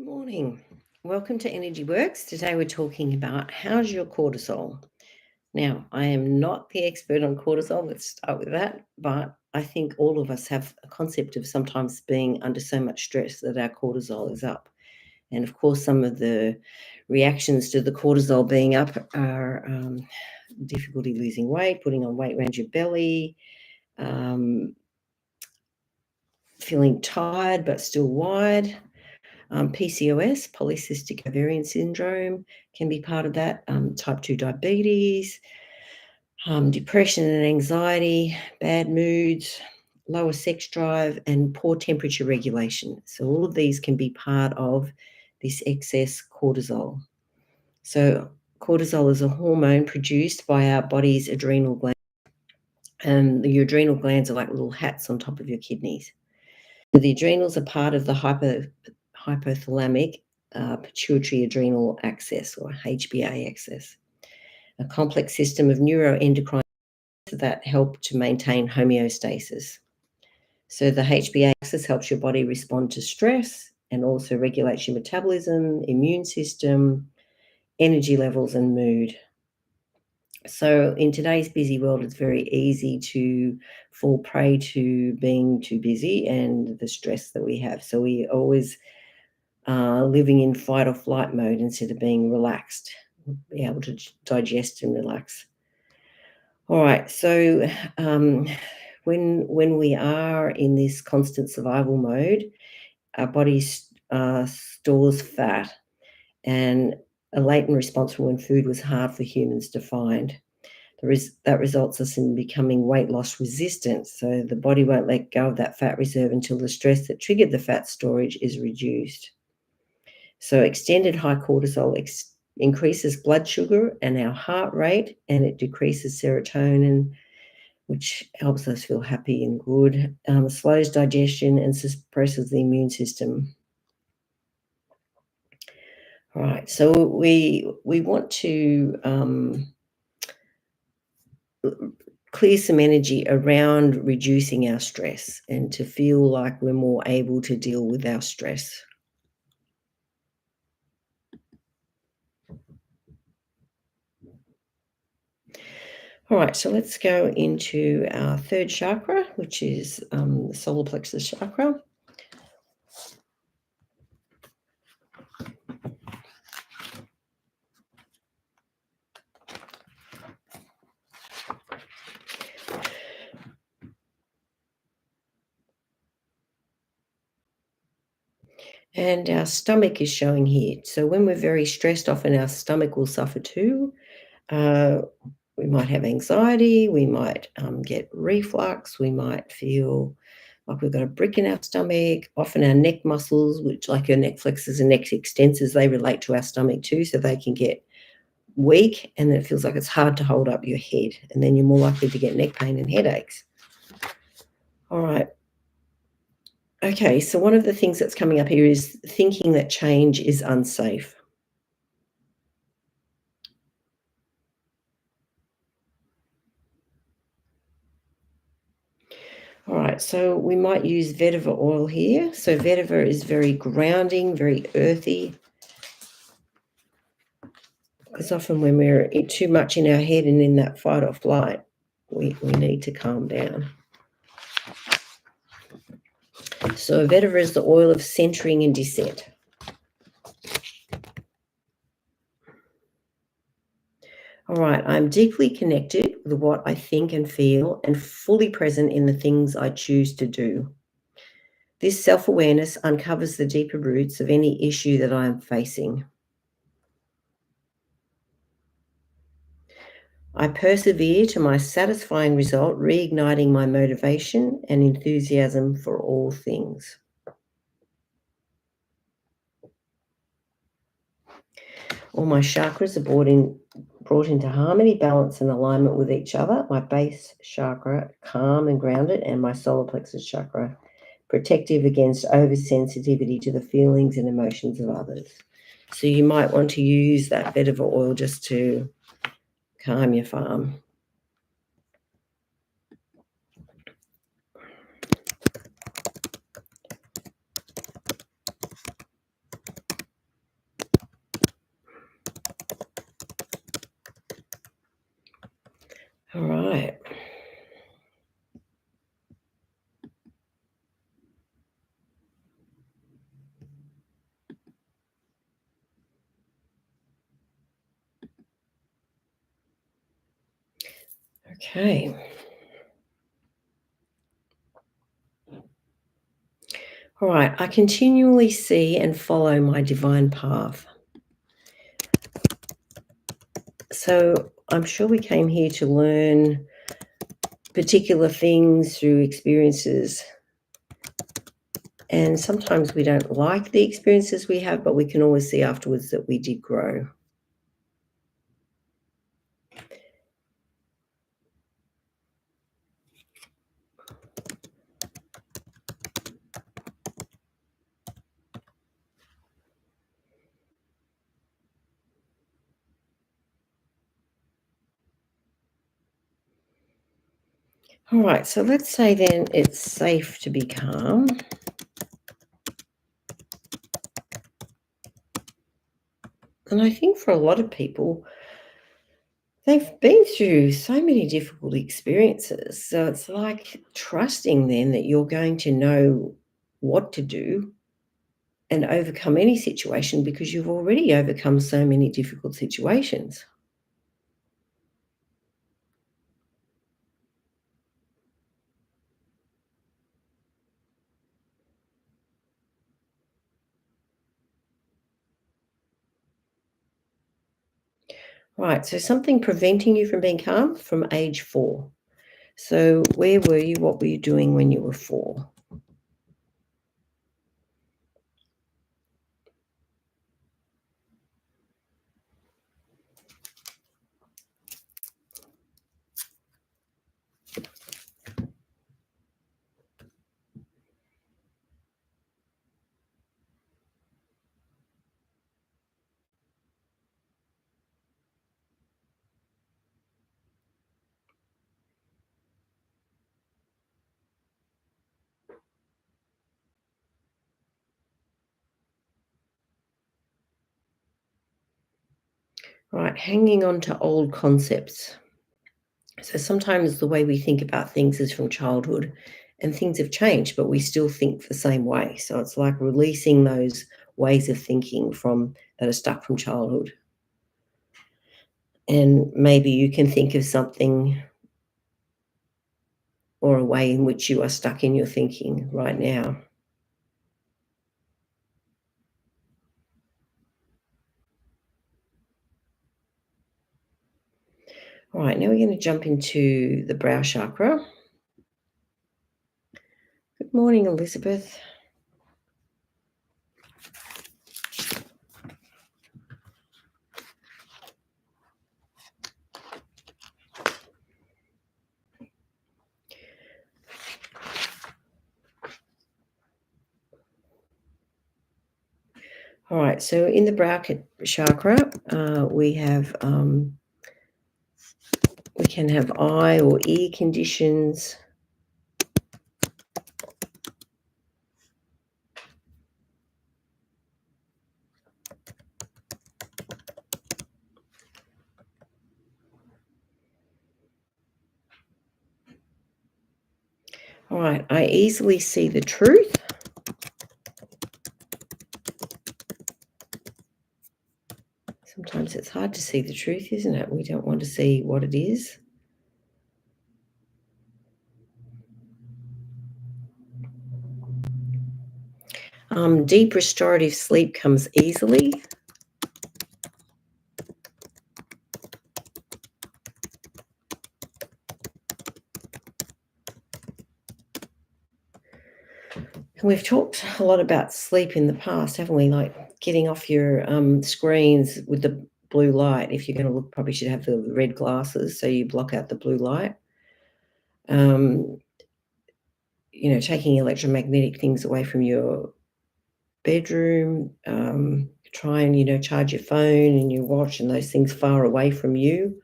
Morning. Welcome to Energy Works. Today we're talking about how's your cortisol. Now, I am not the expert on cortisol, let's start with that, but I think all of us have a concept of sometimes being under so much stress that our cortisol is up. And of course, some of the reactions to the cortisol being up are difficulty losing weight, putting on weight around your belly, feeling tired but still wide. PCOS, polycystic ovarian syndrome, can be part of that. Type 2 diabetes, depression and anxiety, bad moods, lower sex drive, and poor temperature regulation. So all of these can be part of this excess cortisol. So cortisol is a hormone produced by our body's adrenal glands. And your adrenal glands are like little hats on top of your kidneys. The adrenals are part of the hypothalamic pituitary adrenal axis, or HPA axis, a complex system of neuroendocrine that help to maintain homeostasis. So the HPA axis helps your body respond to stress and also regulates your metabolism, immune system, energy levels, and mood. So in today's busy world, it's very easy to fall prey to being too busy and the stress that we have. So we always living in fight or flight mode instead of being relaxed, be able to digest and relax. All right, so when we are in this constant survival mode, our body stores fat, and a latent response when food was hard for humans to find. That results us in becoming weight loss resistant, so the body won't let go of that fat reserve until the stress that triggered the fat storage is reduced. So extended high cortisol increases blood sugar and our heart rate, and it decreases serotonin, which helps us feel happy and good, slows digestion and suppresses the immune system. All right, so we want to clear some energy around reducing our stress and to feel like we're more able to deal with our stress. All right, so let's go into our third chakra, which is the solar plexus chakra. And our stomach is showing here. So when we're very stressed, often our stomach will suffer too. We might have anxiety, we might get reflux, we might feel like we've got a brick in our stomach. Often our neck muscles, which like your neck flexors and neck extensors, they relate to our stomach too, so they can get weak, and then it feels like it's hard to hold up your head, and then you're more likely to get neck pain and headaches. All right. Okay, so one of the things that's coming up here is thinking that change is unsafe. All right, so we might use vetiver oil here. So vetiver is very grounding, very earthy. Because often when we're too much in our head and in that fight or flight, we need to calm down. So vetiver is the oil of centering and descent. All right, I'm deeply connected with what I think and feel and fully present in the things I choose to do. This self-awareness uncovers the deeper roots of any issue that I am facing. I persevere to my satisfying result, reigniting my motivation and enthusiasm for all things. All my chakras are brought into harmony, balance, and alignment with each other. My base chakra, calm and grounded, and my solar plexus chakra, protective against oversensitivity to the feelings and emotions of others. So you might want to use that vetiver oil just to calm your farm. Okay. All right. I continually see and follow my divine path. So I'm sure we came here to learn particular things through experiences. And sometimes we don't like the experiences we have, but we can always see afterwards that we did grow. All right, so let's say then it's safe to be calm. And I think for a lot of people, they've been through so many difficult experiences. So it's like trusting then that you're going to know what to do and overcome any situation because you've already overcome so many difficult situations. Right, so something preventing you from being calm from age 4. So where were you? What were you doing when you were 4? Right, hanging on to old concepts. So sometimes the way we think about things is from childhood and things have changed, but we still think the same way. So it's like releasing those ways of thinking from that are stuck from childhood. And maybe you can think of something or a way in which you are stuck in your thinking right now. All right, now we're going to jump into the brow chakra. Good morning, Elizabeth. All right, so in the brow chakra, we can have eye or ear conditions. All right, I easily see the truth. Sometimes it's hard to see the truth, isn't it? We don't want to see what it is. Deep restorative sleep comes easily. And we've talked a lot about sleep in the past, haven't we? Like getting off your screens with the blue light. If you're going to look, probably should have the red glasses so you block out the blue light. Um, taking electromagnetic things away from your bedroom. Try and charge your phone and your watch and those things far away from you.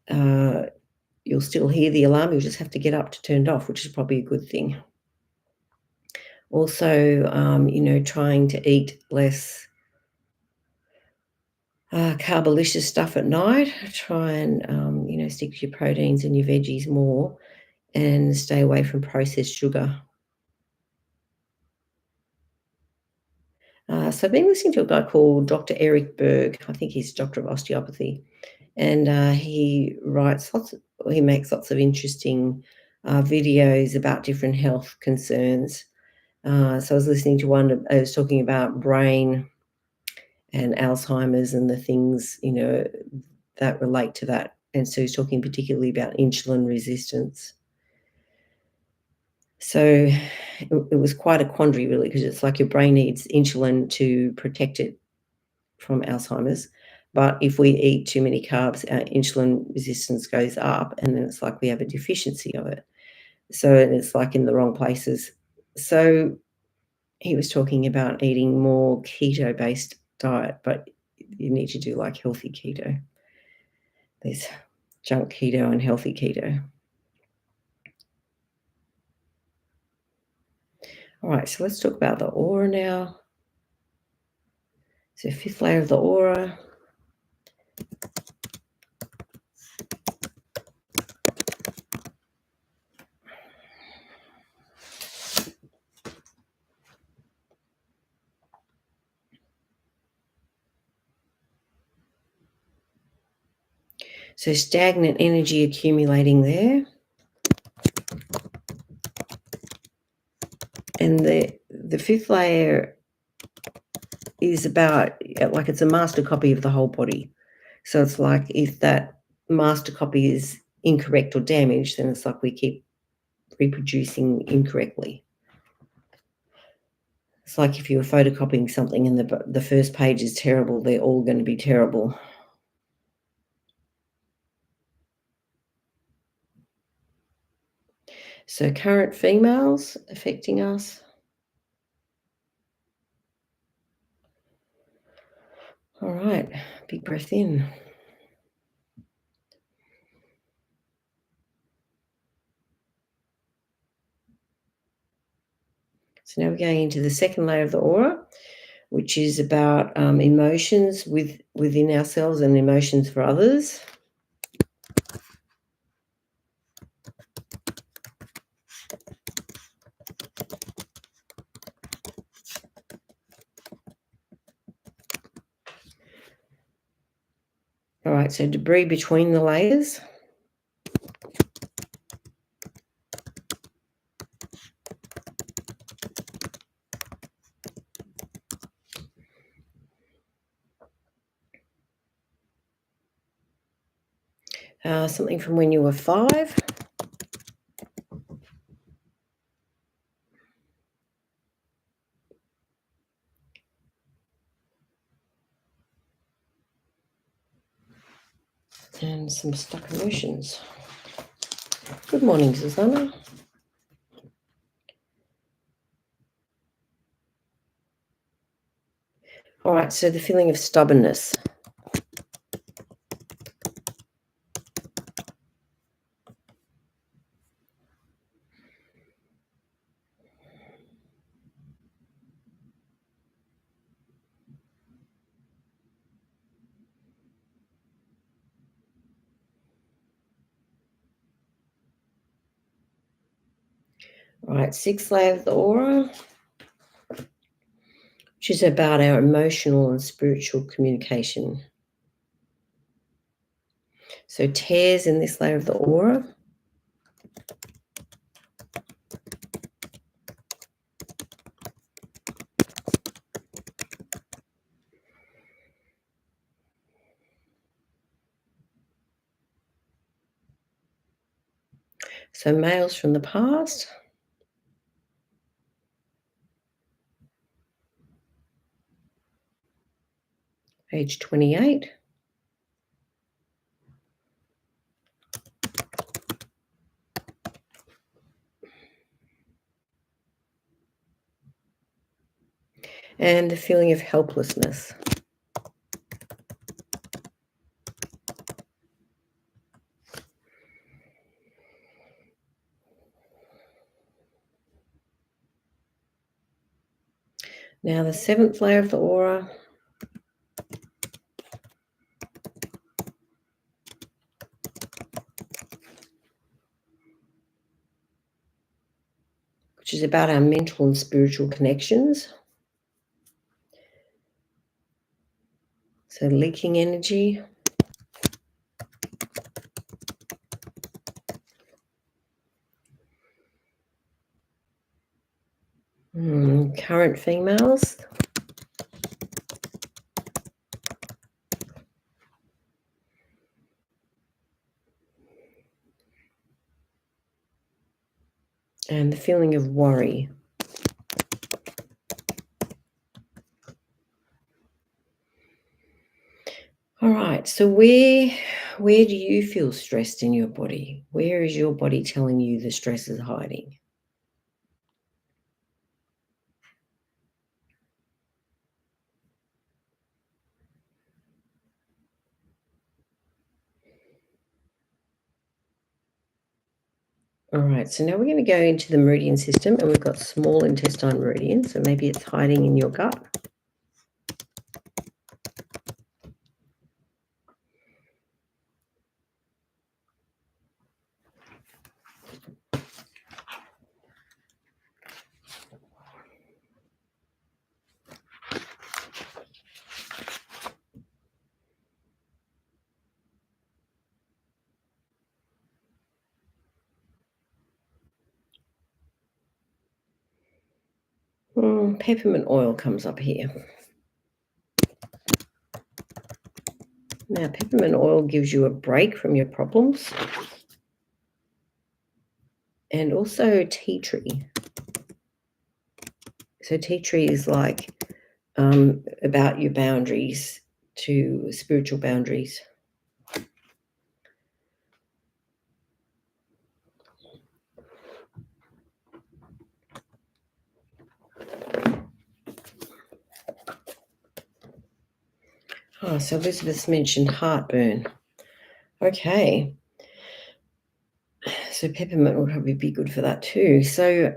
You'll still hear the alarm. You'll just have to get up to turn it off, which is probably a good thing. Also, trying to eat less carbolicious stuff at night. Try and, stick to your proteins and your veggies more and stay away from processed sugar. So I've been listening to a guy called Dr. Eric Berg. I think he's a doctor of osteopathy. And he writes he makes lots of interesting videos about different health concerns. So I was listening to one. I was talking about brain and Alzheimer's and the things, that relate to that. And so he's talking particularly about insulin resistance. So it was quite a quandary, really, because it's like your brain needs insulin to protect it from Alzheimer's. But if we eat too many carbs, our insulin resistance goes up, and then it's like we have a deficiency of it. So it's like in the wrong places. So he was talking about eating more keto-based diet, but you need to do like healthy keto. There's junk keto and healthy keto. All right, so let's talk about the aura now. So 5th layer of the aura. So stagnant energy accumulating there. And the 5th layer is about, like, it's a master copy of the whole body. So it's like if that master copy is incorrect or damaged, then it's like we keep reproducing incorrectly. It's like if you were photocopying something and the first page is terrible, they're all going to be terrible. So current females affecting us. All right, big breath in. So now we're going into the 2nd layer of the aura, which is about emotions within ourselves and emotions for others. All right, so debris between the layers. Something from when you were 5. And some stuck emotions. Good morning, Susanna. All right, so the feeling of stubbornness. All right, 6th layer of the aura, which is about our emotional and spiritual communication. So tears in this layer of the aura. So males from the past. Age 28. And a feeling of helplessness. Now the 7th layer of the aura. Which is about our mental and spiritual connections. So leaking energy. Current females. And the feeling of worry. All right, so where do you feel stressed in your body? Where is your body telling you the stress is hiding? All right, so now we're going to go into the meridian system, and we've got small intestine meridian, so maybe it's hiding in your gut. Peppermint oil comes up here. Now, peppermint oil gives you a break from your problems. And also tea tree. So tea tree is like about your boundaries, to spiritual boundaries. Oh, so Elizabeth's mentioned heartburn. Okay. So peppermint would probably be good for that too. So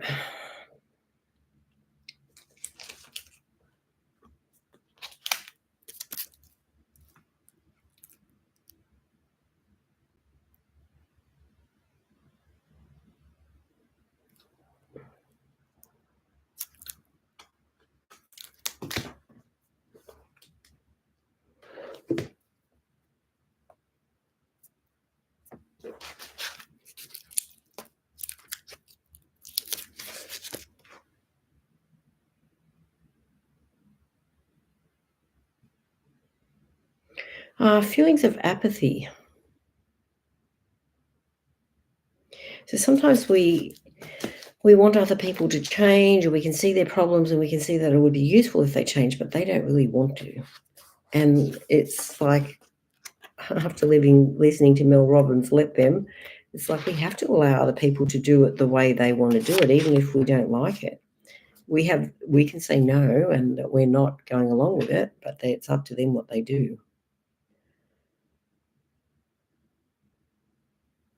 feelings of apathy. So sometimes we want other people to change, or we can see their problems and we can see that it would be useful if they change, but they don't really want to. And it's like, after listening to Mel Robbins, Let Them, it's like we have to allow other people to do it the way they want to do it, even if we don't like it. We can say no and that we're not going along with it, but it's up to them what they do.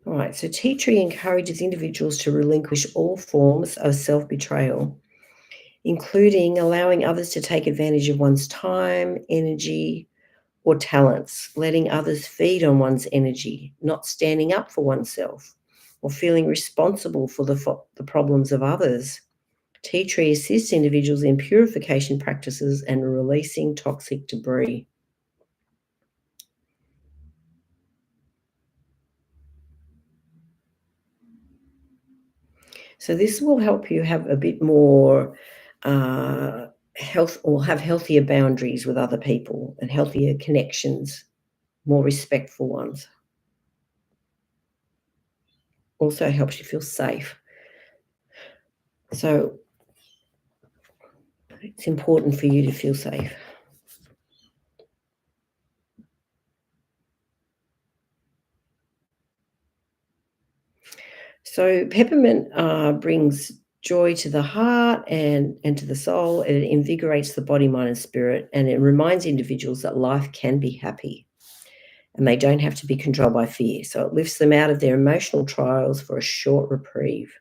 All right, so tea tree encourages individuals to relinquish all forms of self-betrayal, including allowing others to take advantage of one's time, energy, or talents, letting others feed on one's energy, not standing up for oneself, or feeling responsible for the problems of others. Tea tree assists individuals in purification practices and releasing toxic debris. So this will help you have a bit more health, or have healthier boundaries with other people and healthier connections, more respectful ones. Also helps you feel safe. So it's important for you to feel safe. So peppermint brings joy to the heart and to the soul. It invigorates the body, mind, and spirit, and it reminds individuals that life can be happy and they don't have to be controlled by fear. So it lifts them out of their emotional trials for a short reprieve.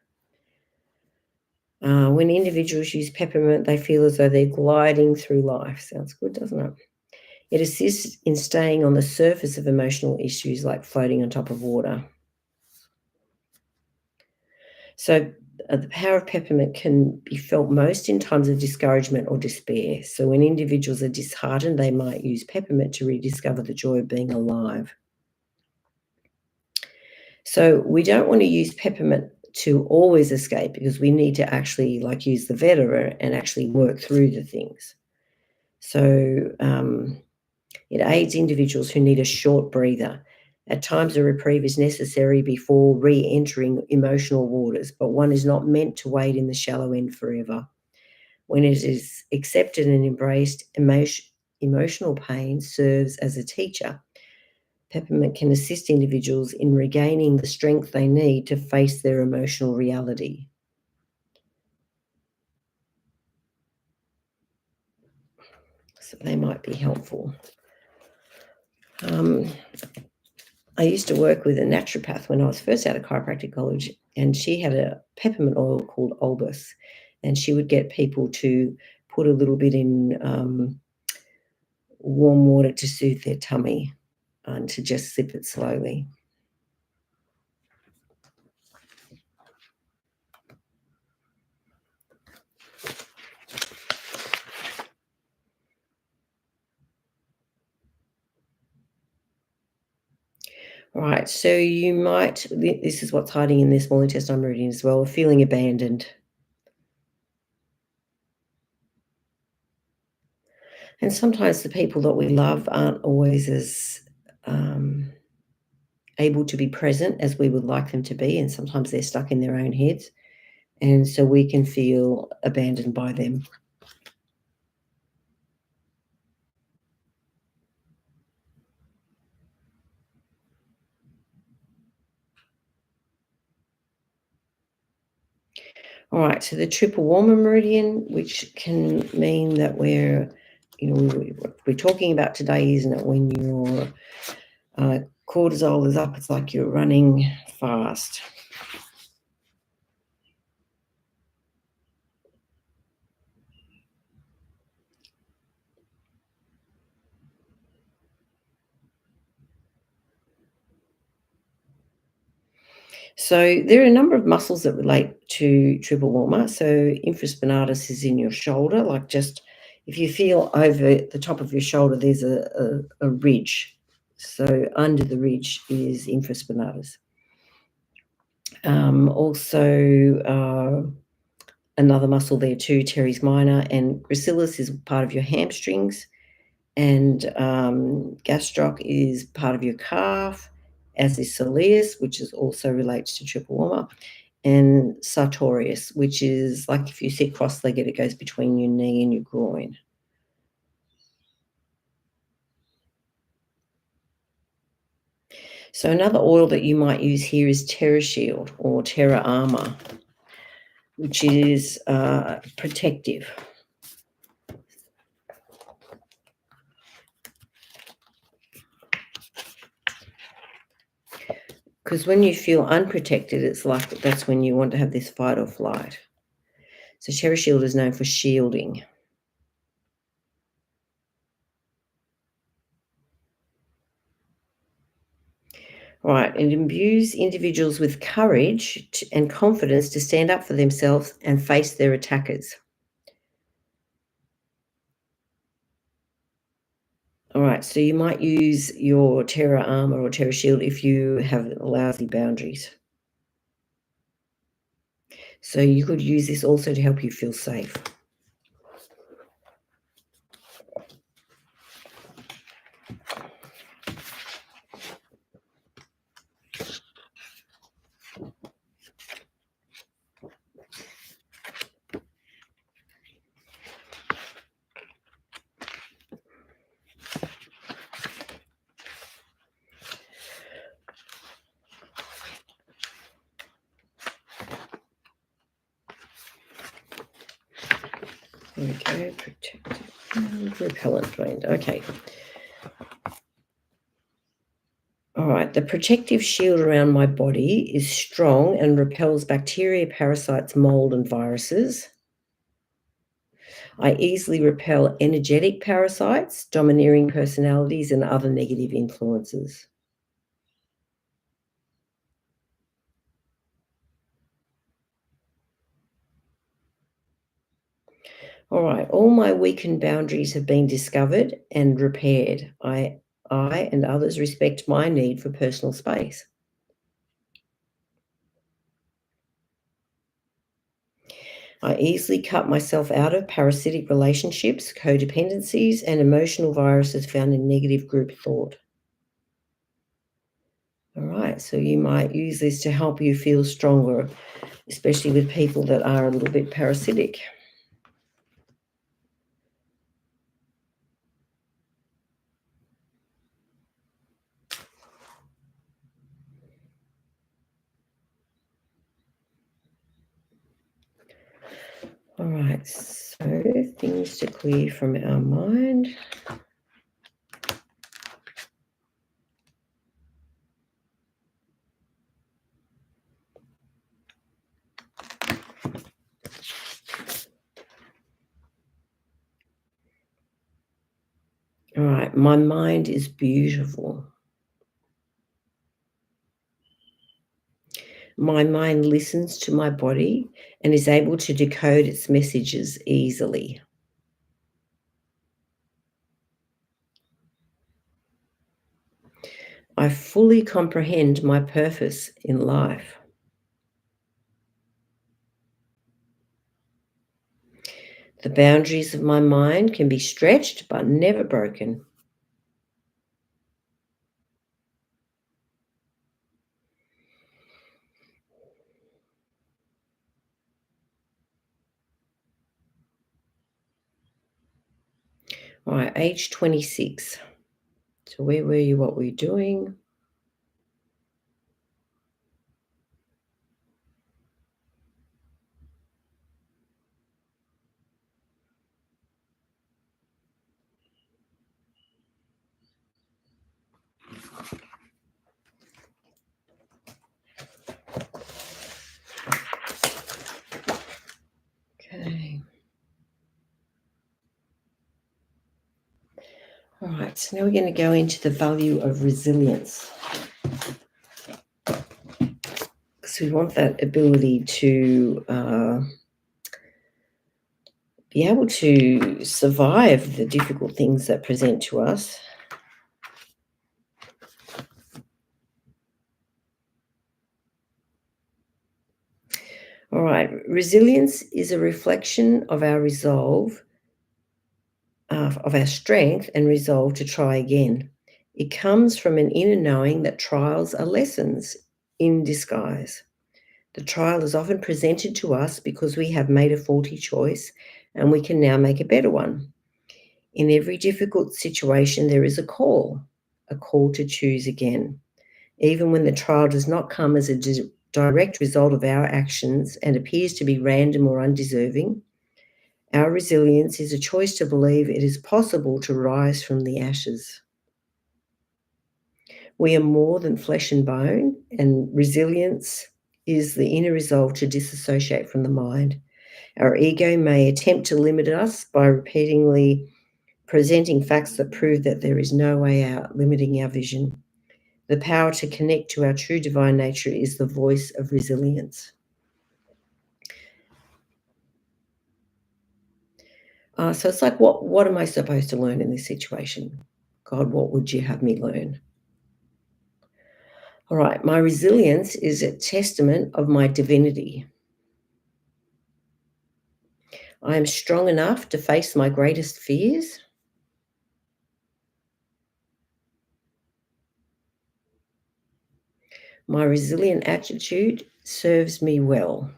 When individuals use peppermint, they feel as though they're gliding through life. Sounds good, doesn't it? It assists in staying on the surface of emotional issues, like floating on top of water. So the power of peppermint can be felt most in times of discouragement or despair. So when individuals are disheartened, they might use peppermint to rediscover the joy of being alive. So we don't want to use peppermint to always escape, because we need to actually use the Veta and actually work through the things. So it aids individuals who need a short breather. At times, a reprieve is necessary before re-entering emotional waters, but one is not meant to wade in the shallow end forever. When it is accepted and embraced, emotional pain serves as a teacher. Peppermint can assist individuals in regaining the strength they need to face their emotional reality. So they might be helpful. I used to work with a naturopath when I was first out of chiropractic college, and she had a peppermint oil called Olbus, and she would get people to put a little bit in warm water to soothe their tummy and to just sip it slowly. Right, so you might, this is what's hiding in their small intestine meridian as well, feeling abandoned. And sometimes the people that we love aren't always as able to be present as we would like them to be, and sometimes they're stuck in their own heads, and so we can feel abandoned by them. All right, so the triple warmer meridian, which can mean that we're talking about today, isn't it? When your cortisol is up, it's like you're running fast. So there are a number of muscles that relate to triple warmer. So infraspinatus is in your shoulder, like just if you feel over the top of your shoulder, there's a ridge. So under the ridge is infraspinatus. Also, another muscle there too, teres minor, and gracilis is part of your hamstrings, and gastroc is part of your calf, as is soleus, which is also relates to triple warmer, and sartorius, which is like if you sit cross-legged, it goes between your knee and your groin. So another oil that you might use here is Terra Shield or Terra Armor, which is protective. Because when you feel unprotected, it's like that's when you want to have this fight or flight. So Terra Shield is known for shielding. Right, it imbues individuals with courage and confidence to stand up for themselves and face their attackers. All right, so you might use your Terra Armor or Terra Shield if you have lousy boundaries. So you could use this also to help you feel safe. Okay, protective and repellent blend. Okay. All right, the protective shield around my body is strong and repels bacteria, parasites, mold, and viruses. I easily repel energetic parasites, domineering personalities, and other negative influences. All right, all my weakened boundaries have been discovered and repaired. I and others respect my need for personal space. I easily cut myself out of parasitic relationships, codependencies, and emotional viruses found in negative group thought. All right, so you might use this to help you feel stronger, especially with people that are a little bit parasitic. All right, so things to clear from our mind. All right, my mind is beautiful. My mind listens to my body and is able to decode its messages easily. I fully comprehend my purpose in life. The boundaries of my mind can be stretched but never broken. All right, age 26. So where were you? What were you doing? Okay. All right, so now we're going to go into the value of resilience. Because we want that ability to be able to survive the difficult things that present to us. All right, resilience is a reflection of our resolve, of our strength and resolve to try again. It comes from an inner knowing that trials are lessons in disguise. The trial is often presented to us because we have made a faulty choice and we can now make a better one. In every difficult situation, there is a call to choose again. Even when the trial does not come as a direct result of our actions and appears to be random or undeserving, our resilience is a choice to believe it is possible to rise from the ashes. We are more than flesh and bone, and resilience is the inner resolve to disassociate from the mind. Our ego may attempt to limit us by repeatedly presenting facts that prove that there is no way out, limiting our vision. The power to connect to our true divine nature is the voice of resilience. So it's like, what am I supposed to learn in this situation? God, what would you have me learn? All right, my resilience is a testament of my divinity. I am strong enough to face my greatest fears. My resilient attitude serves me well.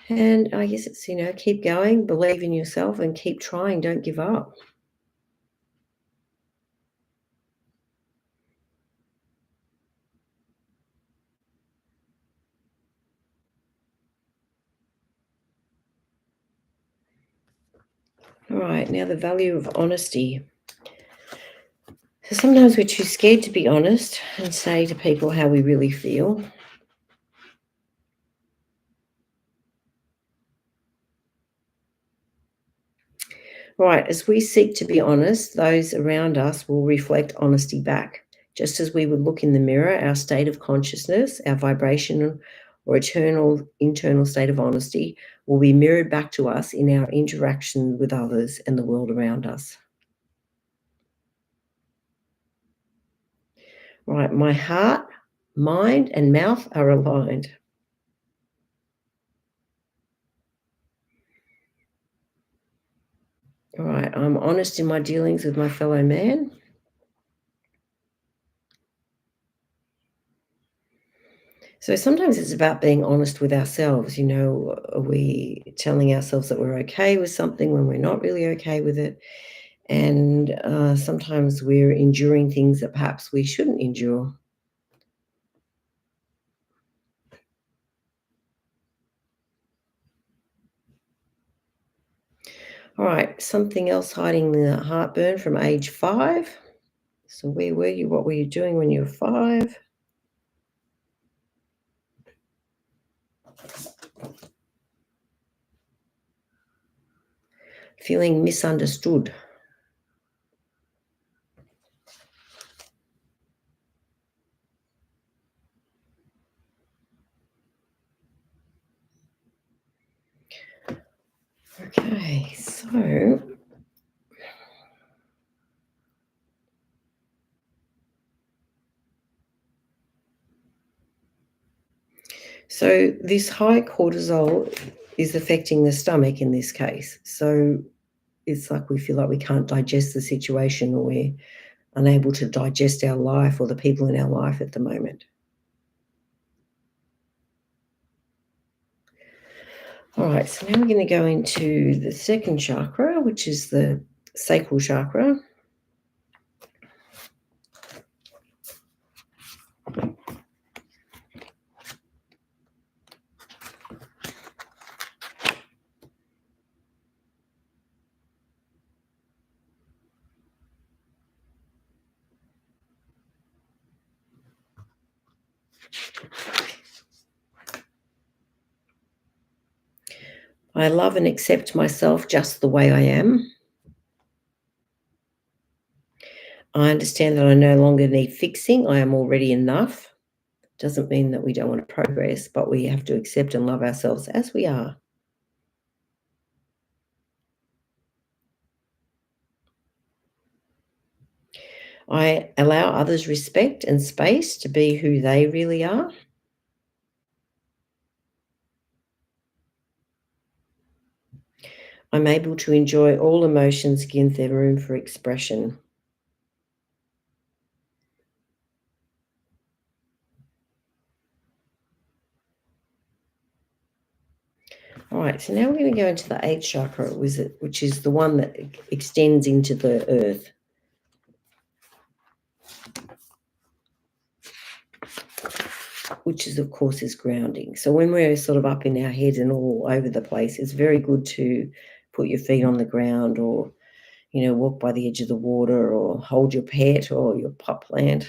And I guess it's, keep going, believe in yourself, and keep trying. Don't give up. All right, now the value of honesty. So sometimes we're too scared to be honest and say to people how we really feel. Right, as we seek to be honest, those around us will reflect honesty back. Just as we would look in the mirror, our state of consciousness, our vibration or internal state of honesty will be mirrored back to us in our interaction with others and the world around us. Right, my heart, mind, and mouth are aligned. All right, I'm honest in my dealings with my fellow man. So sometimes it's about being honest with ourselves. Are we telling ourselves that we're okay with something when we're not really okay with it? And sometimes we're enduring things that perhaps we shouldn't endure. All right, something else hiding the heartburn from age 5. So where were you? What were you doing when you were 5? Feeling misunderstood. Okay, so this high cortisol is affecting the stomach in this case. So it's like we feel like we can't digest the situation, or we're unable to digest our life or the people in our life at the moment. All right, so now we're going to go into the second chakra, which is the sacral chakra. I love and accept myself just the way I am. I understand that I no longer need fixing. I am already enough. Doesn't mean that we don't want to progress, but we have to accept and love ourselves as we are. I allow others respect and space to be who they really are. I'm able to enjoy all emotions, give them room for expression. All right, so now we're going to go into the eighth chakra, which is the one that extends into the earth, which is, of course, is grounding. So when we're sort of up in our head and all over the place, it's very good to put your feet on the ground, or, walk by the edge of the water, or hold your pet or your pot plant.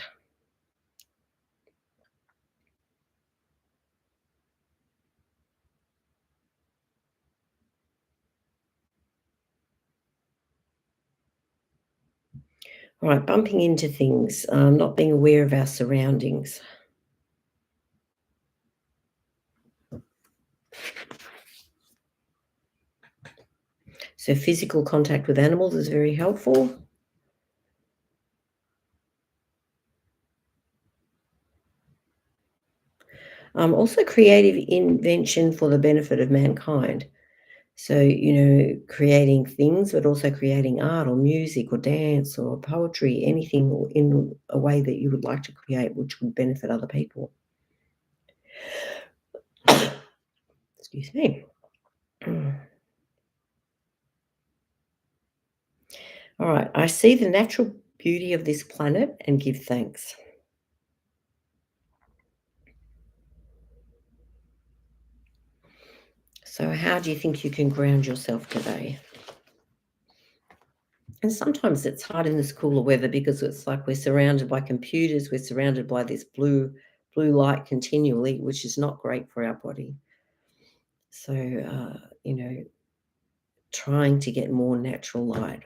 All right, bumping into things, not being aware of our surroundings. So physical contact with animals is very helpful. Also creative invention for the benefit of mankind. So, creating things, but also creating art or music or dance or poetry, anything in a way that you would like to create, which would benefit other people. Excuse me. All right. I see the natural beauty of this planet and give thanks. So, how do you think you can ground yourself today? And sometimes it's hard in this cooler weather because it's like we're surrounded by computers, we're surrounded by this blue light continually, which is not great for our body. So, trying to get more natural light.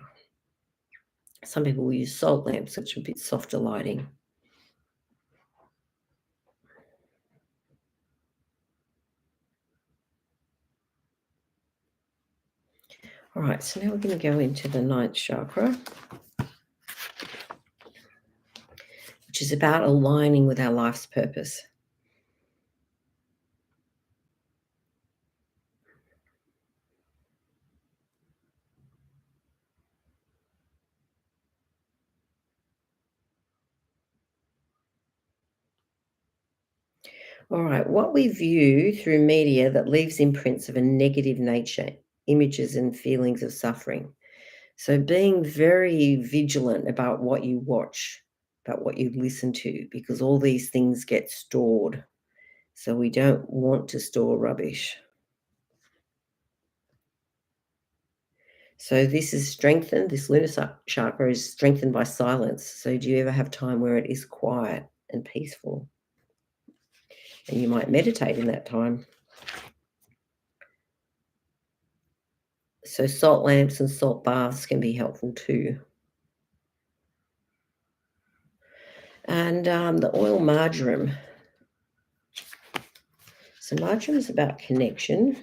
Some people will use salt lamps, which are a bit softer lighting. All right, so now we're going to go into the ninth chakra, which is about aligning with our life's purpose. All right, what we view through media that leaves imprints of a negative nature, images and feelings of suffering. So being very vigilant about what you watch, about what you listen to, because all these things get stored. So we don't want to store rubbish. So this is strengthened, this lunar chakra is strengthened by silence. So do you ever have time where it is quiet and peaceful? And you might meditate in that time. So salt lamps and salt baths can be helpful too. And the oil marjoram. So marjoram is about connection.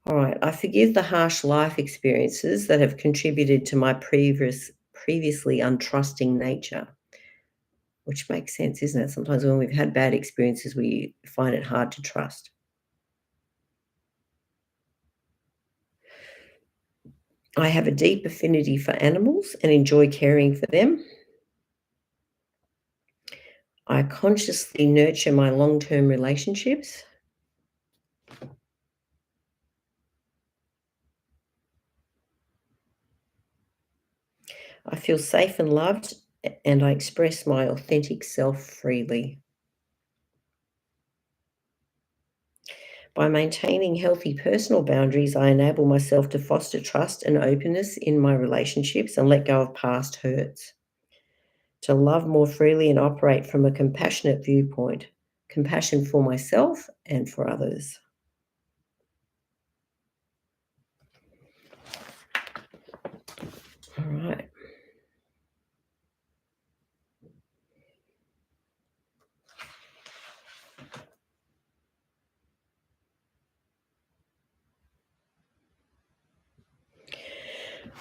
All right, I forgive the harsh life experiences that have contributed to my previously untrusting nature, which makes sense, isn't it? Sometimes when we've had bad experiences, we find it hard to trust. I have a deep affinity for animals and enjoy caring for them. I consciously nurture my long-term relationships. I feel safe and loved, and I express my authentic self freely. By maintaining healthy personal boundaries, I enable myself to foster trust and openness in my relationships and let go of past hurts. To love more freely and operate from a compassionate viewpoint, compassion for myself and for others. All right.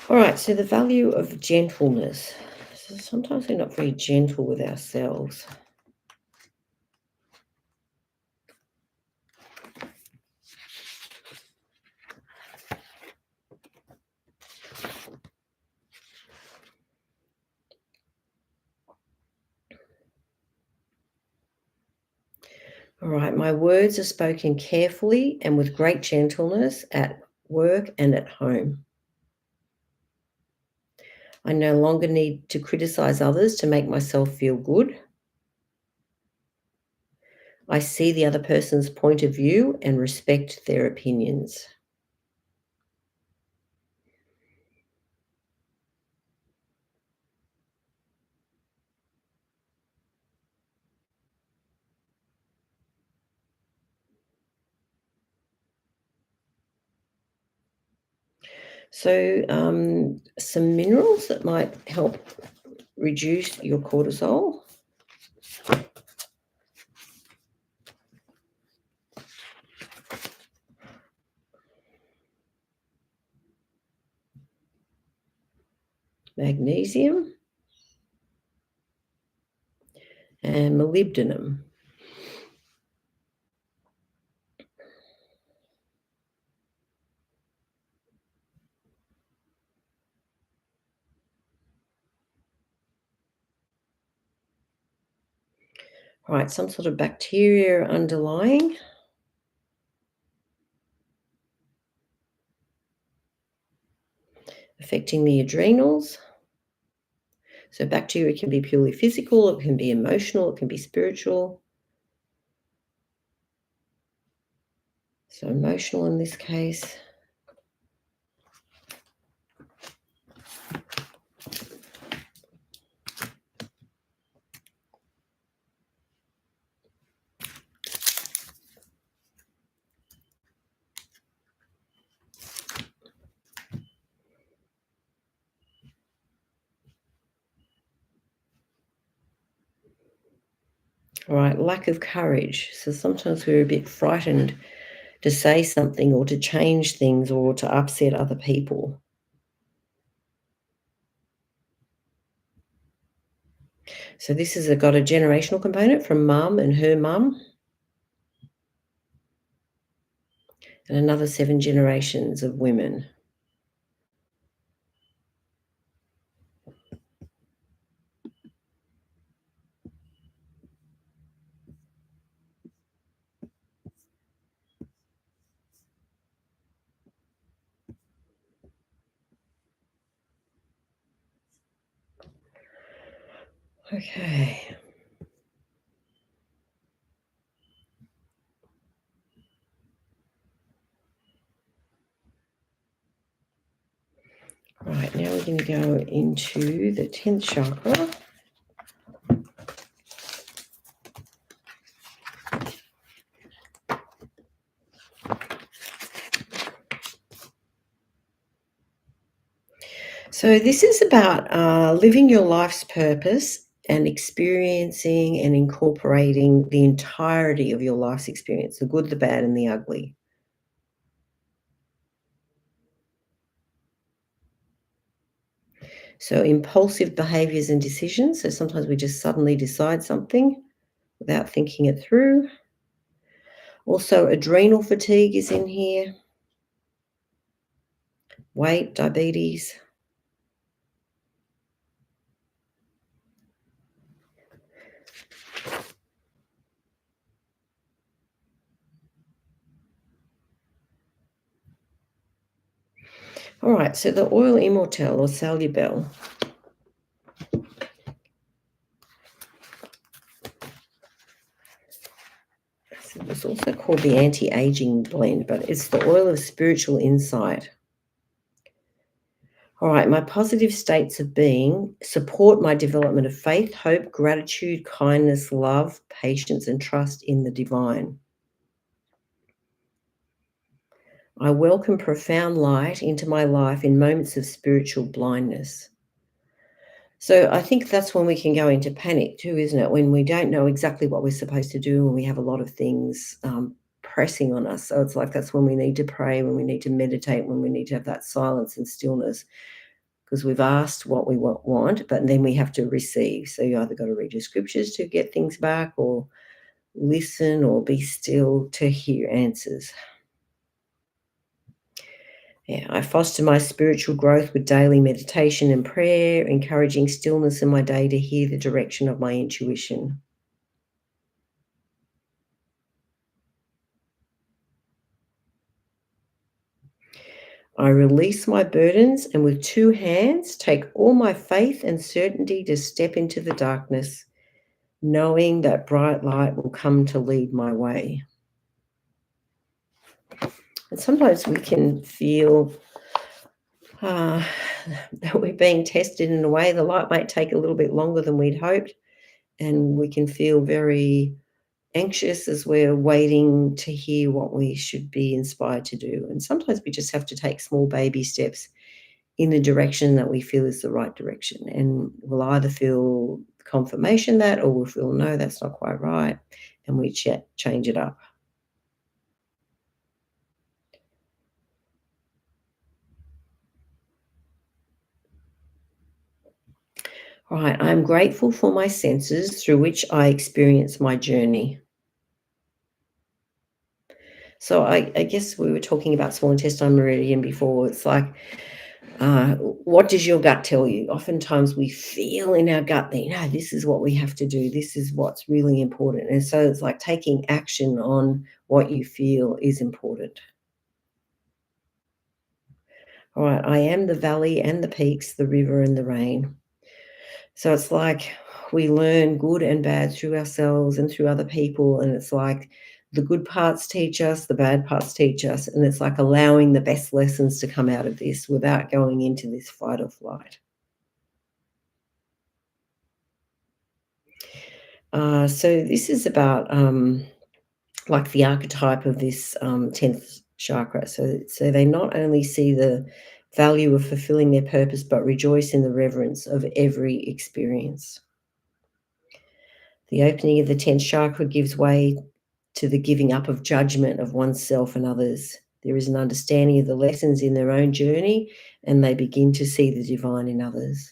All right, so the value of gentleness. So sometimes we're not very gentle with ourselves. All right, my words are spoken carefully and with great gentleness at work and at home. I no longer need to criticize others to make myself feel good. I see the other person's point of view and respect their opinions. So, some minerals that might help reduce your cortisol. Magnesium and molybdenum. All right, some sort of bacteria underlying. Affecting the adrenals. So bacteria can be purely physical, it can be emotional, it can be spiritual. So emotional in this case. All right, lack of courage. So sometimes we're a bit frightened to say something or to change things or to upset other people. So this has got a generational component from mum and her mum, and another 7 generations of women. Okay. Right, now we're going to go into the 10th chakra. So this is about living your life's purpose and experiencing and incorporating the entirety of your life's experience, the good, the bad, and the ugly. So impulsive behaviors and decisions. So sometimes we just suddenly decide something without thinking it through. Also, adrenal fatigue is in here, weight, diabetes. All right, so the oil immortelle or salubel. It's also called the anti-aging blend, but it's the oil of spiritual insight. All right, my positive states of being support my development of faith, hope, gratitude, kindness, love, patience, and trust in the divine. I welcome profound light into my life in moments of spiritual blindness. So I think that's when we can go into panic too, isn't it? When we don't know exactly what we're supposed to do and we have a lot of things pressing on us. So it's like that's when we need to pray, when we need to meditate, when we need to have that silence and stillness because we've asked what we want, but then we have to receive. So you either got to read your scriptures to get things back or listen or be still to hear answers. Yeah, I foster my spiritual growth with daily meditation and prayer, encouraging stillness in my day to hear the direction of my intuition. I release my burdens and with two hands take all my faith and certainty to step into the darkness, knowing that bright light will come to lead my way. And sometimes we can feel uh, that we're being tested in a way. The light might take a little bit longer than we'd hoped, and we can feel very anxious as we're waiting to hear what we should be inspired to do. And sometimes we just have to take small baby steps in the direction that we feel is the right direction. And we'll either feel confirmation that, or we'll feel, no, that's not quite right. And we change it up. All right, I'm grateful for my senses through which I experience my journey. So I guess we were talking about small intestine meridian before. It's like, what does your gut tell you? Oftentimes we feel in our gut that, this is what we have to do. This is what's really important. And so it's like taking action on what you feel is important. All right, I am the valley and the peaks, the river and the rain. So it's like we learn good and bad through ourselves and through other people. And it's like the good parts teach us, the bad parts teach us. And it's like allowing the best lessons to come out of this without going into this fight or flight. So this is about like the archetype of this 10th chakra. So they not only see the value of fulfilling their purpose, but rejoice in the reverence of every experience. The opening of the 10th chakra gives way to the giving up of judgment of oneself and others. There is an understanding of the lessons in their own journey, and they begin to see the divine in others.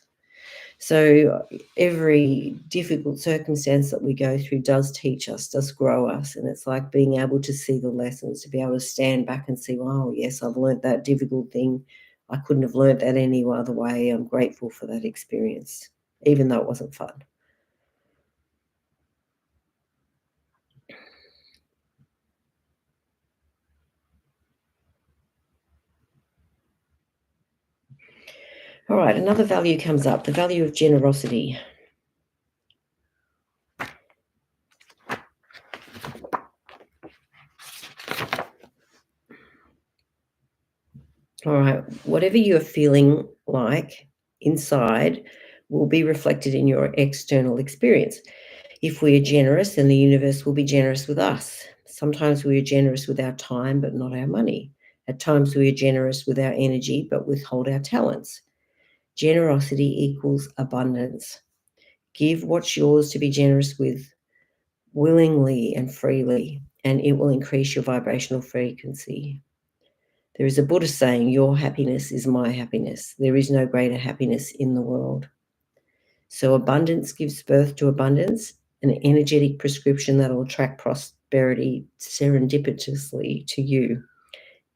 So every difficult circumstance that we go through does teach us, does grow us. And it's like being able to see the lessons, to be able to stand back and see, oh, yes, I've learnt that difficult thing. I couldn't have learnt that any other way. I'm grateful for that experience, even though it wasn't fun. All right, another value comes up, the value of generosity. All right, whatever you're feeling like inside will be reflected in your external experience. If we are generous, then the universe will be generous with us. Sometimes we are generous with our time, but not our money. At times we are generous with our energy, but withhold our talents. Generosity equals abundance. Give what's yours to be generous with willingly and freely, and it will increase your vibrational frequency. There is a Buddhist saying, your happiness is my happiness. There is no greater happiness in the world. So abundance gives birth to abundance, an energetic prescription that will attract prosperity serendipitously to you.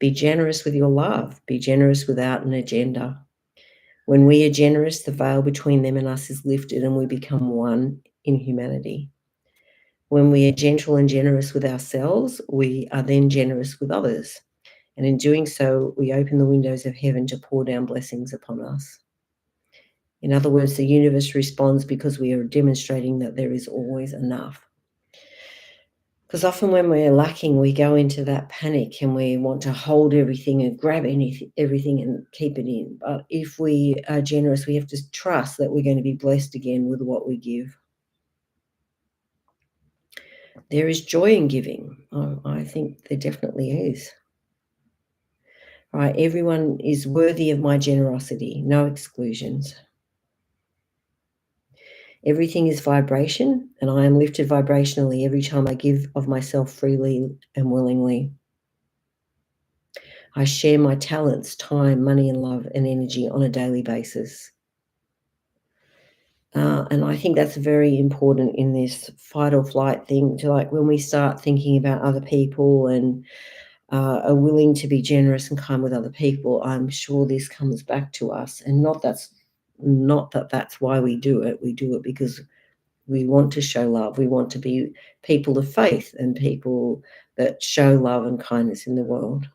Be generous with your love. Be generous without an agenda. When we are generous, the veil between them and us is lifted and we become one in humanity. When we are gentle and generous with ourselves, we are then generous with others. And in doing so, we open the windows of heaven to pour down blessings upon us. In other words, the universe responds because we are demonstrating that there is always enough. Because often when we're lacking, we go into that panic and we want to hold everything and grab everything and keep it in. But if we are generous, we have to trust that we're going to be blessed again with what we give. There is joy in giving. I think there definitely is. All right, everyone is worthy of my generosity, no exclusions. Everything is vibration, and I am lifted vibrationally every time I give of myself freely and willingly. I share my talents, time, money, and love and energy on a daily basis. And I think that's very important in this fight or flight thing, to like when we start thinking about other people and are willing to be generous and kind with other people, I'm sure this comes back to us. And not that that's why we do it. We do it because we want to show love. We want to be people of faith and people that show love and kindness in the world.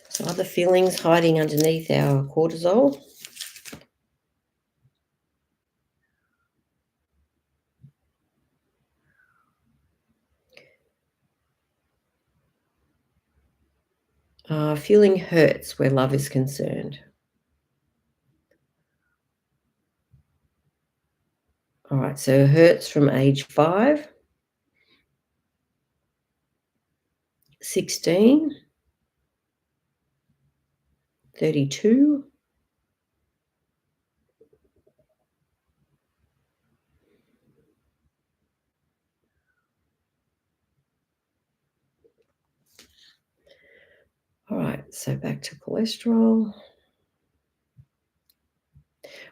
So other feelings hiding underneath our cortisol. Feeling hurts where love is concerned. All right, so hurts from age 5, 16, 32, all right, so back to cholesterol.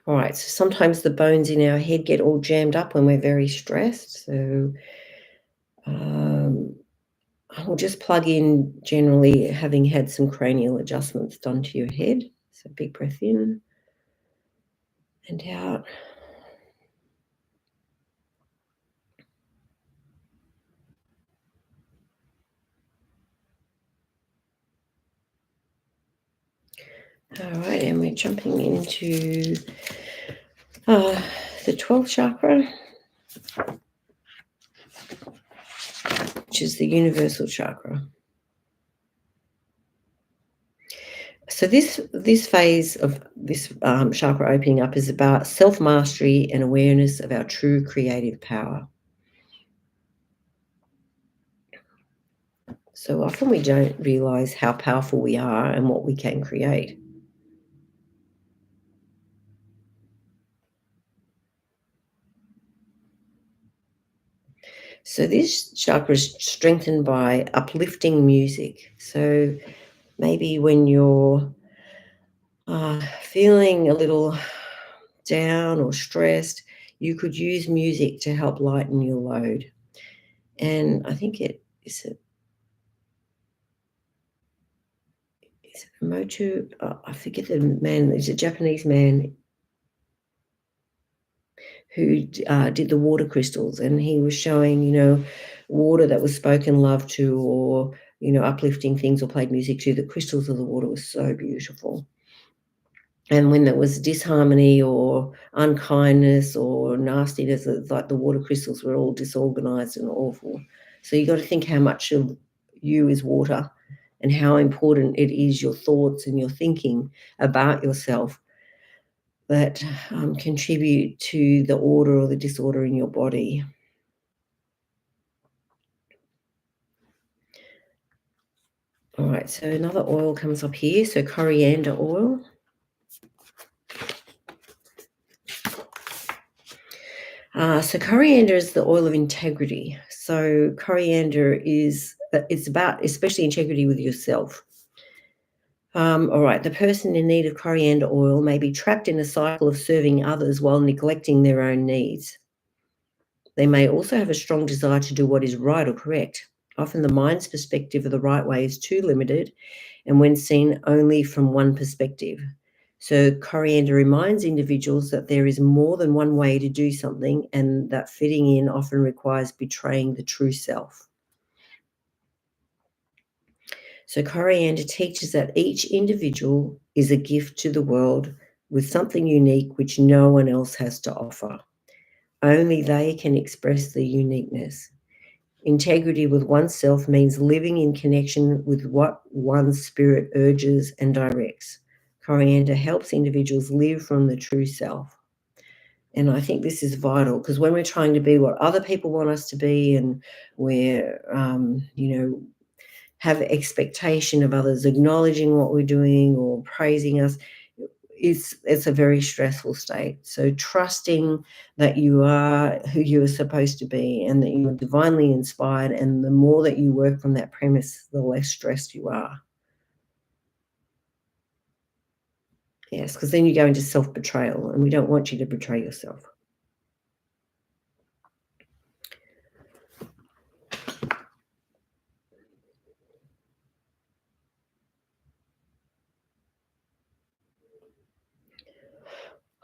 All right, so sometimes the bones in our head get all jammed up when we're very stressed. So I will just plug in generally having had some cranial adjustments done to your head. So big breath in and out. All right, and we're jumping into the 12th chakra, which is the universal chakra. So this phase of this chakra opening up is about self-mastery and awareness of our true creative power. So often we don't realize how powerful we are and what we can create. So this chakra is strengthened by uplifting music. So maybe when you're feeling a little down or stressed, you could use music to help lighten your load. And I think it's Motu, I forget the man, he's a Japanese man who did the water crystals, and he was showing, water that was spoken love to, or, uplifting things or played music to, the crystals of the water was so beautiful. And when there was disharmony or unkindness or nastiness, it's like the water crystals were all disorganized and awful. So you got to think how much of you is water and how important it is, your thoughts and your thinking about yourself, that contribute to the order or the disorder in your body. All right, so another oil comes up here. So coriander oil. So coriander is the oil of integrity. So coriander is, it's about especially integrity with yourself. All right, the person in need of coriander oil may be trapped in a cycle of serving others while neglecting their own needs. They may also have a strong desire to do what is right or correct. Often the mind's perspective of the right way is too limited and when seen only from one perspective. So coriander reminds individuals that there is more than one way to do something and that fitting in often requires betraying the true self. So coriander teaches that each individual is a gift to the world with something unique which no one else has to offer. Only they can express the uniqueness. Integrity with oneself means living in connection with what one's spirit urges and directs. Coriander helps individuals live from the true self. And I think this is vital because when we're trying to be what other people want us to be and we're, have expectation of others acknowledging what we're doing or praising us, it's a very stressful state. So trusting that you are who you are supposed to be and that you're divinely inspired, and the more that you work from that premise, the less stressed you are. Yes, because then you go into self-betrayal, and we don't want you to betray yourself.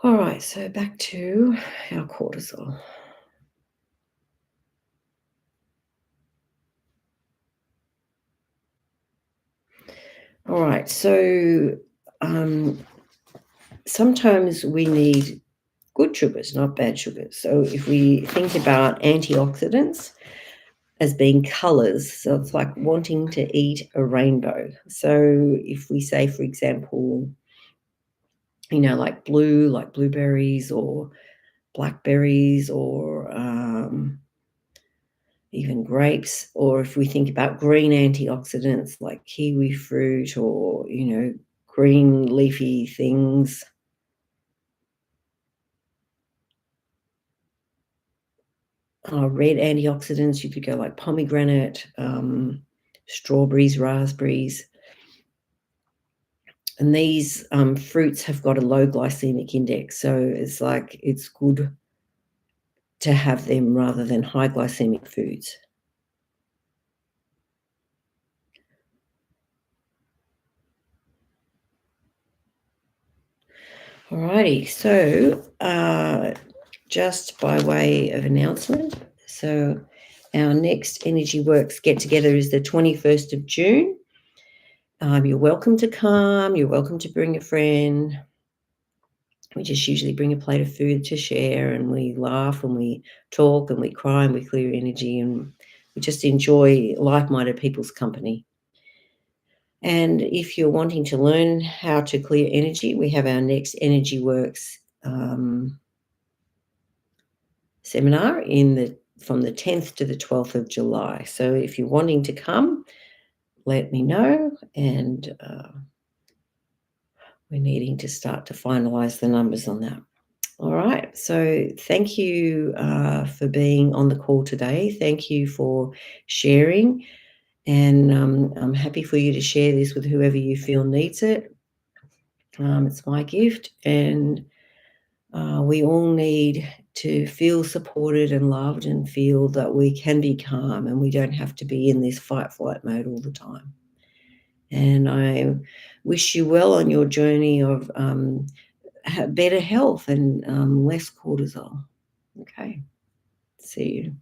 All right, so back to our cortisol. All right, so sometimes we need good sugars, not bad sugars. So if we think about antioxidants as being colors, so it's like wanting to eat a rainbow. So if we say, for example, like blue, like blueberries or blackberries or even grapes, or if we think about green antioxidants like kiwi fruit or, green leafy things. Red antioxidants, you could go like pomegranate, strawberries, raspberries. And these fruits have got a low glycemic index, so it's good to have them rather than high glycemic foods. Alrighty, so just by way of announcement, so our next Energy Works get-together is the 21st of June. You're welcome to come. You're welcome to bring a friend. We just usually bring a plate of food to share, and we laugh and we talk and we cry and we clear energy, and we just enjoy like-minded people's company. And if you're wanting to learn how to clear energy, we have our next Energy Works seminar from the 10th to the 12th of July. So if you're wanting to come, let me know, and we're needing to start to finalize the numbers on that. All right. So thank you for being on the call today. Thank you for sharing. And I'm happy for you to share this with whoever you feel needs it. It's my gift. And we all need to feel supported and loved and feel that we can be calm and we don't have to be in this fight-flight mode all the time. And I wish you well on your journey of better health and less cortisol. Okay. See you.